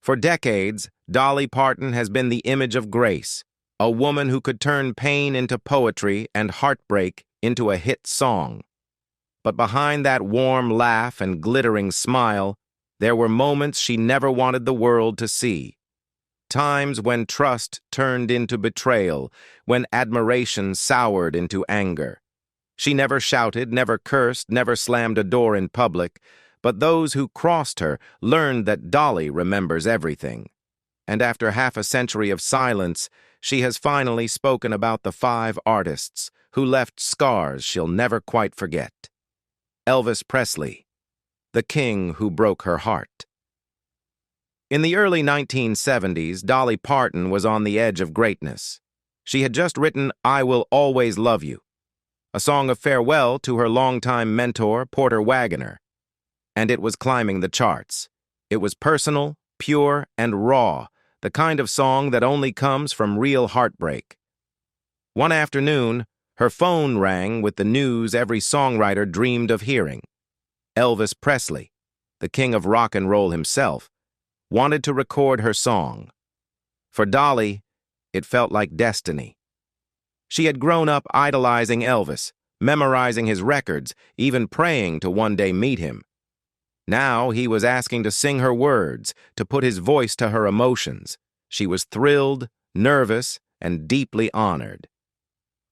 For decades, Dolly Parton has been the image of grace, a woman who could turn pain into poetry and heartbreak into a hit song. But behind that warm laugh and glittering smile, there were moments she never wanted the world to see. Times when trust turned into betrayal, when admiration soured into anger. She never shouted, never cursed, never slammed a door in public, but those who crossed her learned that Dolly remembers everything. And after half a century of silence, she has finally spoken about the 5 artists who left scars she'll never quite forget. Elvis Presley, the king who broke her heart. In the early 1970s, Dolly Parton was on the edge of greatness. She had just written I Will Always Love You, a song of farewell to her longtime mentor, Porter Wagner. And it was climbing the charts. It was personal, pure, and raw, the kind of song that only comes from real heartbreak. One afternoon, her phone rang with the news every songwriter dreamed of hearing. Elvis Presley, the king of rock and roll himself, wanted to record her song. For Dolly, it felt like destiny. She had grown up idolizing Elvis, memorizing his records, even praying to one day meet him. Now he was asking to sing her words, to put his voice to her emotions. She was thrilled, nervous, and deeply honored.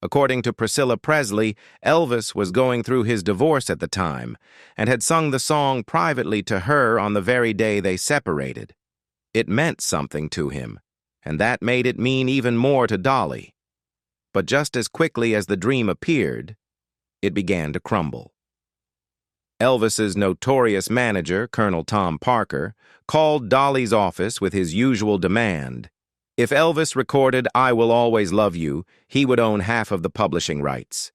According to Priscilla Presley, Elvis was going through his divorce at the time and had sung the song privately to her on the very day they separated. It meant something to him, and that made it mean even more to Dolly. But just as quickly as the dream appeared, it began to crumble. Elvis's notorious manager, Colonel Tom Parker, called Dolly's office with his usual demand. If Elvis recorded I Will Always Love You, he would own half of the publishing rights,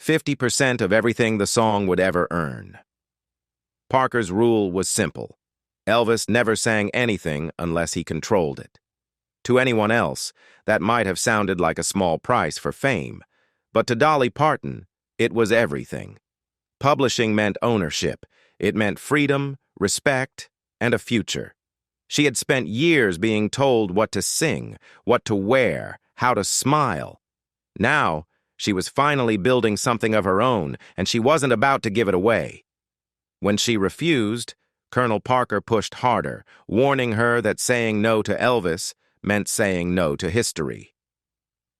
50% of everything the song would ever earn. Parker's rule was simple. Elvis never sang anything unless he controlled it. To anyone else, that might have sounded like a small price for fame, but to Dolly Parton, it was everything. Publishing meant ownership. It meant freedom, respect, and a future. She had spent years being told what to sing, what to wear, how to smile. Now, she was finally building something of her own, and she wasn't about to give it away. When she refused, Colonel Parker pushed harder, warning her that saying no to Elvis meant saying no to history.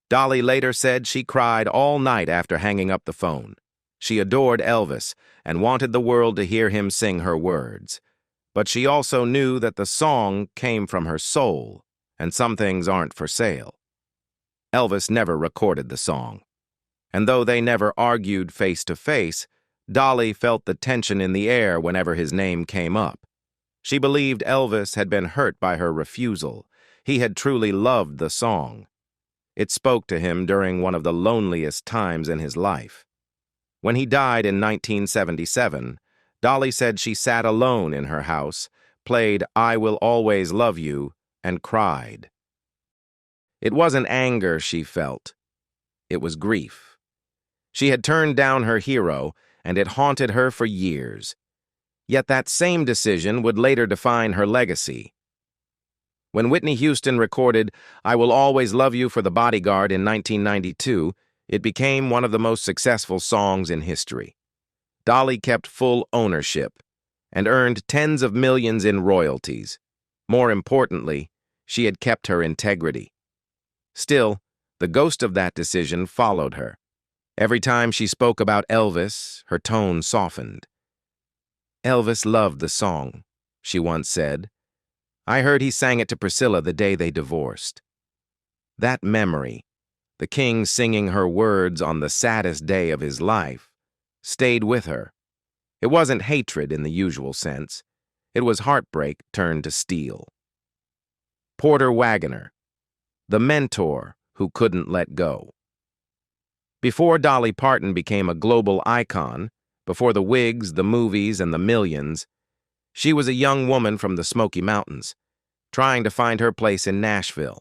Dolly later said she cried all night after hanging up the phone. She adored Elvis and wanted the world to hear him sing her words. But she also knew that the song came from her soul, and some things aren't for sale. Elvis never recorded the song. And though they never argued face to face, Dolly felt the tension in the air whenever his name came up. She believed Elvis had been hurt by her refusal. He had truly loved the song. It spoke to him during one of the loneliest times in his life. When he died in 1977, Dolly said she sat alone in her house, played I Will Always Love You, and cried. It wasn't anger she felt. It was grief. She had turned down her hero, and it haunted her for years. Yet that same decision would later define her legacy. When Whitney Houston recorded I Will Always Love You for the Bodyguard in 1992, it became one of the most successful songs in history. Dolly kept full ownership and earned tens of millions in royalties. More importantly, she had kept her integrity. Still, the ghost of that decision followed her. Every time she spoke about Elvis, her tone softened. Elvis loved the song, she once said. I heard he sang it to Priscilla the day they divorced. That memory, the king singing her words on the saddest day of his life, stayed with her. It wasn't hatred in the usual sense. It was heartbreak turned to steel. Porter Wagner, the mentor who couldn't let go. Before Dolly Parton became a global icon, before the wigs, the movies, and the millions, she was a young woman from the Smoky Mountains, trying to find her place in Nashville.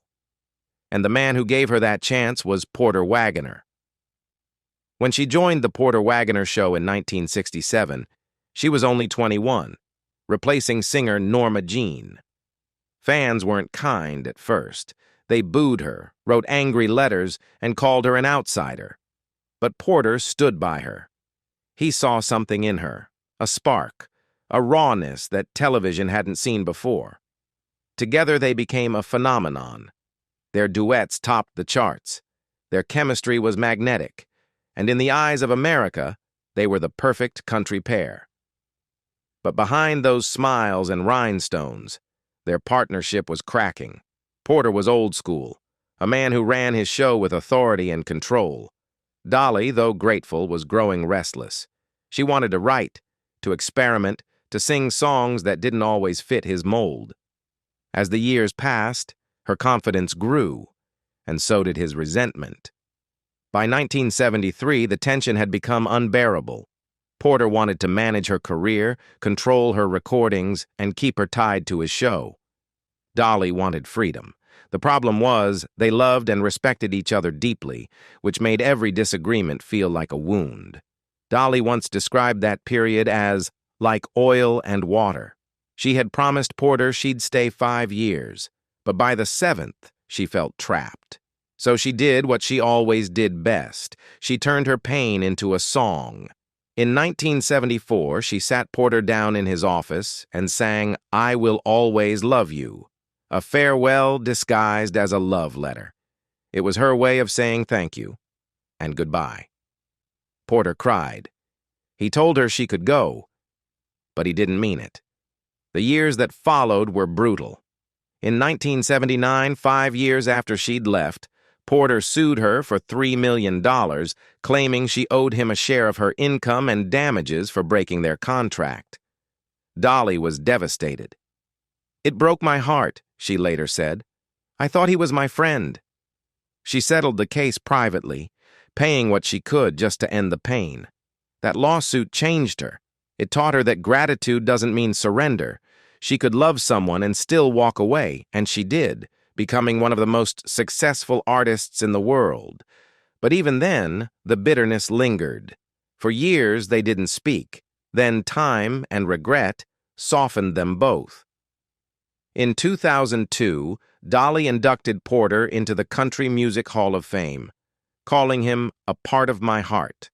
And the man who gave her that chance was Porter Wagner. When she joined the Porter Wagner Show in 1967, she was only 21, replacing singer Norma Jean. Fans weren't kind at first. They booed her, wrote angry letters, and called her an outsider. But Porter stood by her. He saw something in her, a spark, a rawness that television hadn't seen before. Together they became a phenomenon. Their duets topped the charts. Their chemistry was magnetic, and in the eyes of America, they were the perfect country pair. But behind those smiles and rhinestones, their partnership was cracking. Porter was old school, a man who ran his show with authority and control. Dolly, though grateful, was growing restless. She wanted to write, to experiment, to sing songs that didn't always fit his mold. As the years passed, her confidence grew, and so did his resentment. By 1973, the tension had become unbearable. Porter wanted to manage her career, control her recordings, and keep her tied to his show. Dolly wanted freedom. The problem was, they loved and respected each other deeply, which made every disagreement feel like a wound. Dolly once described that period as like oil and water. She had promised Porter she'd stay 5 years, but by the 7th, she felt trapped. So she did what she always did best. She turned her pain into a song. In 1974, she sat Porter down in his office and sang "I Will Always Love You," a farewell disguised as a love letter. It was her way of saying thank you and goodbye. Porter cried. He told her she could go, but he didn't mean it. The years that followed were brutal. In 1979, 5 years after she'd left, Porter sued her for $3 million, claiming she owed him a share of her income and damages for breaking their contract. Dolly was devastated. "It broke my heart," she later said. "I thought he was my friend." She settled the case privately, paying what she could just to end the pain. That lawsuit changed her. It taught her that gratitude doesn't mean surrender. She could love someone and still walk away, and she did, becoming one of the most successful artists in the world. But even then, the bitterness lingered. For years, they didn't speak. Then time and regret softened them both. In 2002, Dolly inducted Porter into the Country Music Hall of Fame, calling him a part of my heart.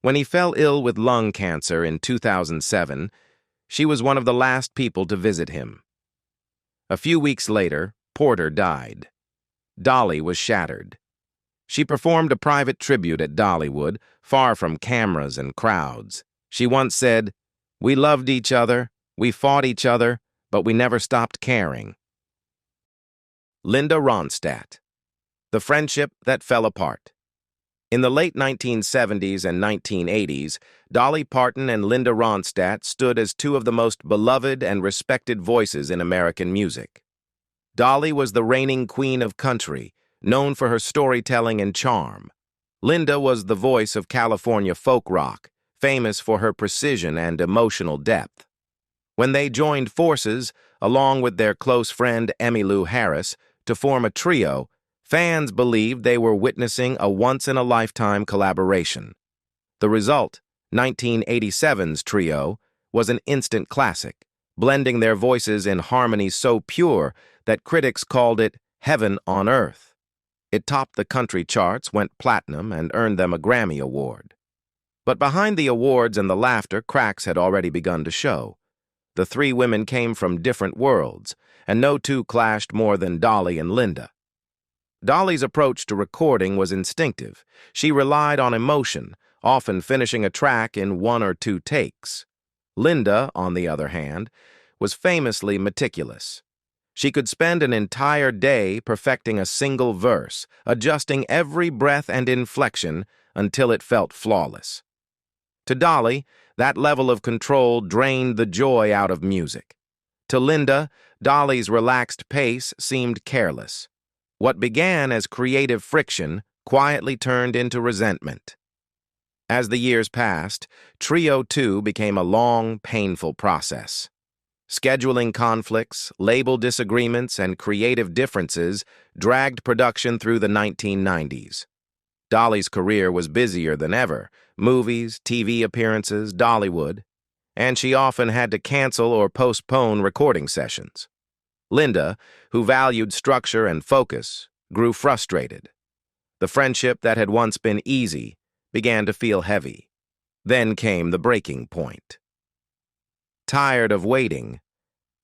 When he fell ill with lung cancer in 2007, she was one of the last people to visit him. A few weeks later, Porter died. Dolly was shattered. She performed a private tribute at Dollywood, far from cameras and crowds. She once said, "We loved each other, we fought each other, but we never stopped caring." Linda Ronstadt. The Friendship That Fell Apart. In the late 1970s and 1980s, Dolly Parton and Linda Ronstadt stood as two of the most beloved and respected voices in American music. Dolly was the reigning queen of country, known for her storytelling and charm. Linda was the voice of California folk rock, famous for her precision and emotional depth. When they joined forces, along with their close friend Emmylou Harris, to form a trio, fans believed they were witnessing a once-in-a-lifetime collaboration. The result, 1987's trio, was an instant classic, blending their voices in harmony so pure that critics called it heaven on earth. It topped the country charts, went platinum, and earned them a Grammy Award. But behind the awards and the laughter, cracks had already begun to show. The three women came from different worlds, and no two clashed more than Dolly and Linda. Dolly's approach to recording was instinctive. She relied on emotion, often finishing a track in 1 or 2 takes. Linda, on the other hand, was famously meticulous. She could spend an entire day perfecting a single verse, adjusting every breath and inflection until it felt flawless. To Dolly, that level of control drained the joy out of music. To Linda, Dolly's relaxed pace seemed careless. What began as creative friction quietly turned into resentment. As the years passed, Trio 2 became a long, painful process. Scheduling conflicts, label disagreements, and creative differences dragged production through the 1990s. Dolly's career was busier than ever, movies, TV appearances, Dollywood, and she often had to cancel or postpone recording sessions. Linda, who valued structure and focus, grew frustrated. The friendship that had once been easy began to feel heavy. Then came the breaking point. Tired of waiting,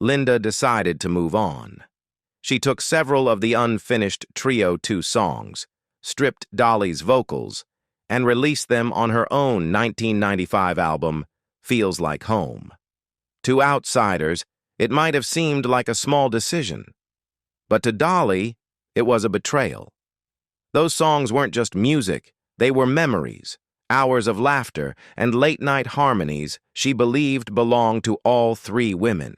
Linda decided to move on. She took several of the unfinished Trio 2 songs, stripped Dolly's vocals, and released them on her own 1995 album, Feels Like Home. To outsiders, it might have seemed like a small decision, but to Dolly, it was a betrayal. Those songs weren't just music, they were memories, hours of laughter, and late-night harmonies she believed belonged to all three women.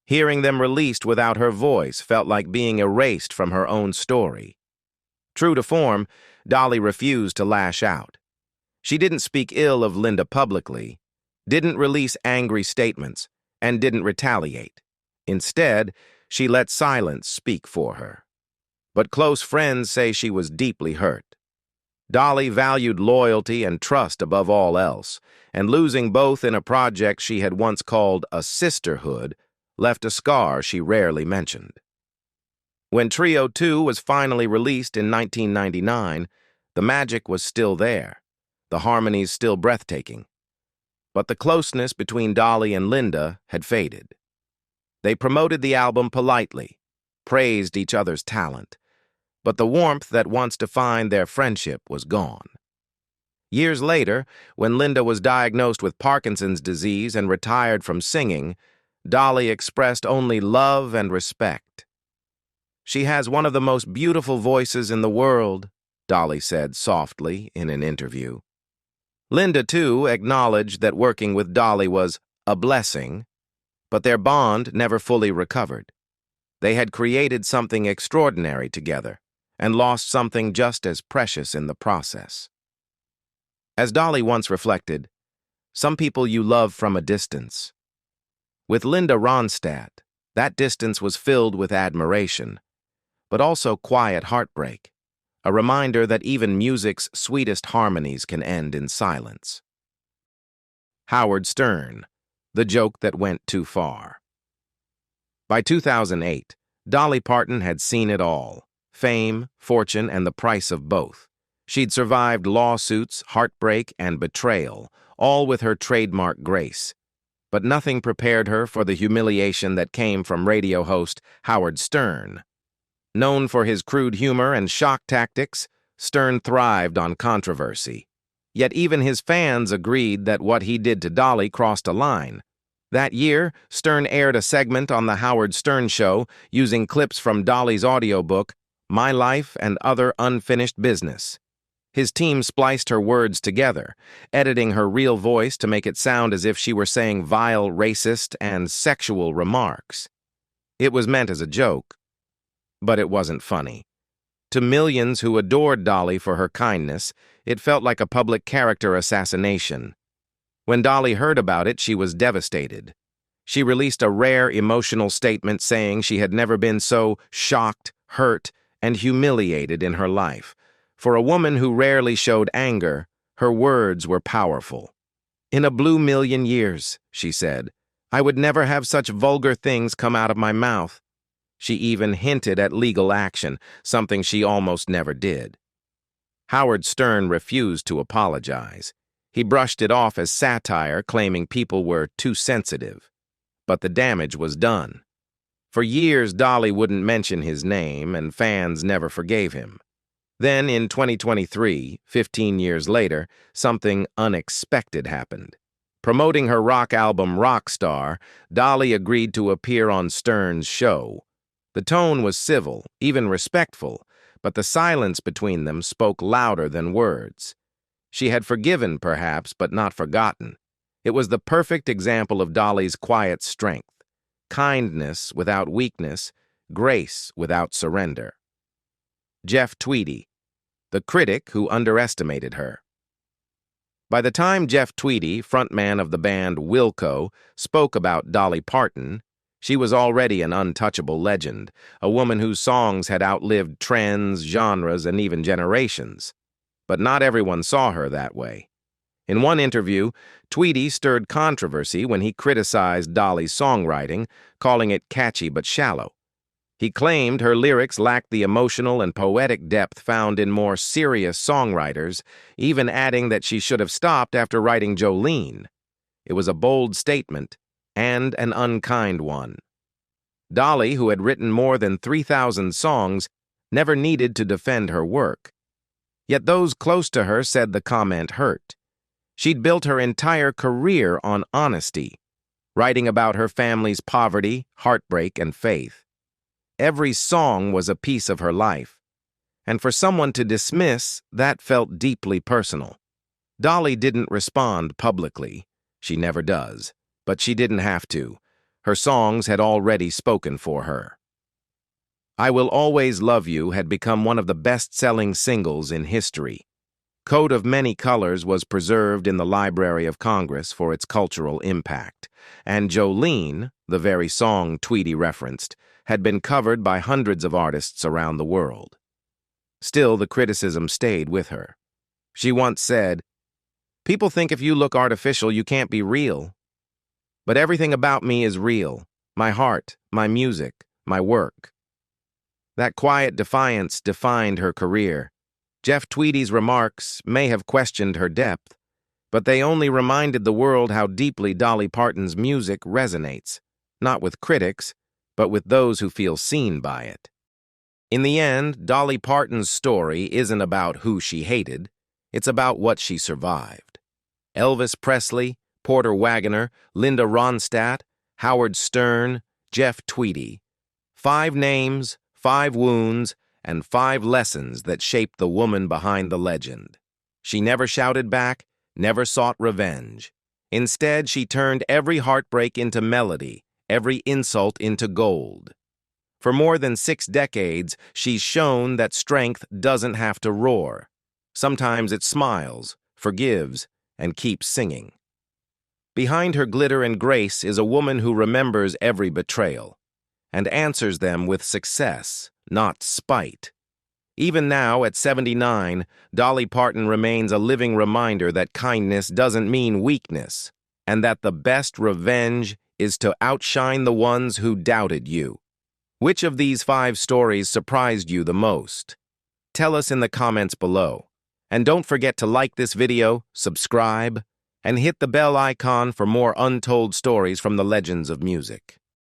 Hearing them released without her voice felt like being erased from her own story. True to form, Dolly refused to lash out. She didn't speak ill of Linda publicly, didn't release angry statements, and didn't retaliate. Instead, she let silence speak for her. But close friends say she was deeply hurt. Dolly valued loyalty and trust above all else, and losing both in a project she had once called a sisterhood left a scar she rarely mentioned. When Trio 2 was finally released in 1999, the magic was still there, the harmonies still breathtaking. But the closeness between Dolly and Linda had faded. They promoted the album politely, praised each other's talent, but the warmth that once defined their friendship was gone. Years later, when Linda was diagnosed with Parkinson's disease and retired from singing, Dolly expressed only love and respect. "She has one of the most beautiful voices in the world," Dolly said softly in an interview. Linda, too, acknowledged that working with Dolly was a blessing, but their bond never fully recovered. They had created something extraordinary together and lost something just as precious in the process. As Dolly once reflected, "Some people you love from a distance." With Linda Ronstadt, that distance was filled with admiration, but also quiet heartbreak, a reminder that even music's sweetest harmonies can end in silence. Howard Stern, the joke that went too far. By 2008, Dolly Parton had seen it all: fame, fortune, and the price of both. She'd survived lawsuits, heartbreak, and betrayal, all with her trademark grace. But nothing prepared her for the humiliation that came from radio host Howard Stern. Known for his crude humor and shock tactics, Stern thrived on controversy. Yet even his fans agreed that what he did to Dolly crossed a line. That year, Stern aired a segment on The Howard Stern Show using clips from Dolly's audiobook, My Life and Other Unfinished Business. His team spliced her words together, editing her real voice to make it sound as if she were saying vile, racist, and sexual remarks. It was meant as a joke, but it wasn't funny. To millions who adored Dolly for her kindness, it felt like a public character assassination. When Dolly heard about it, she was devastated. She released a rare emotional statement saying she had never been so shocked, hurt, and humiliated in her life. For a woman who rarely showed anger, her words were powerful. "In a blue million years," she said, "I would never have such vulgar things come out of my mouth." She even hinted at legal action, something she almost never did. Howard Stern refused to apologize. He brushed it off as satire, claiming people were too sensitive. But the damage was done. For years, Dolly wouldn't mention his name, and fans never forgave him. Then, in 2023, 15 years later, something unexpected happened. Promoting her rock album Rockstar, Dolly agreed to appear on Stern's show. The tone was civil, even respectful, but the silence between them spoke louder than words. She had forgiven, perhaps, but not forgotten. It was the perfect example of Dolly's quiet strength: kindness without weakness, grace without surrender. Jeff Tweedy, the critic who underestimated her. By the time Jeff Tweedy, frontman of the band Wilco, spoke about Dolly Parton, she was already an untouchable legend, a woman whose songs had outlived trends, genres, and even generations. But not everyone saw her that way. In one interview, Tweedy stirred controversy when he criticized Dolly's songwriting, calling it catchy but shallow. He claimed her lyrics lacked the emotional and poetic depth found in more serious songwriters, even adding that she should have stopped after writing Jolene. It was a bold statement, and an unkind one. Dolly, who had written more than 3,000 songs, never needed to defend her work. Yet those close to her said the comment hurt. She'd built her entire career on honesty, writing about her family's poverty, heartbreak, and faith. Every song was a piece of her life, and for someone to dismiss, that felt deeply personal. Dolly didn't respond publicly. She never does, but she didn't have to. Her songs had already spoken for her. I Will Always Love You had become one of the best-selling singles in history. Coat of Many Colors was preserved in the Library of Congress for its cultural impact, and Jolene, the very song Tweedy referenced, had been covered by hundreds of artists around the world. Still, the criticism stayed with her. She once said, "People think if you look artificial, you can't be real. But everything about me is real. My heart, my music, my work." That quiet defiance defined her career. Jeff Tweedy's remarks may have questioned her depth, but they only reminded the world how deeply Dolly Parton's music resonates, not with critics, but with those who feel seen by it. In the end, Dolly Parton's story isn't about who she hated, it's about what she survived. Elvis Presley, Porter Wagner, Linda Ronstadt, Howard Stern, Jeff Tweedy. 5 names, 5 wounds, and 5 lessons that shaped the woman behind the legend. She never shouted back, never sought revenge. Instead, she turned every heartbreak into melody, every insult into gold. For more than 6 decades, she's shown that strength doesn't have to roar. Sometimes it smiles, forgives, and keeps singing. Behind her glitter and grace is a woman who remembers every betrayal and answers them with success, not spite. Even now, at 79, Dolly Parton remains a living reminder that kindness doesn't mean weakness, and that the best revenge is to outshine the ones who doubted you. Which of these 5 stories surprised you the most? Tell us in the comments below. And don't forget to like this video, subscribe, and hit the bell icon for more untold stories from the legends of music.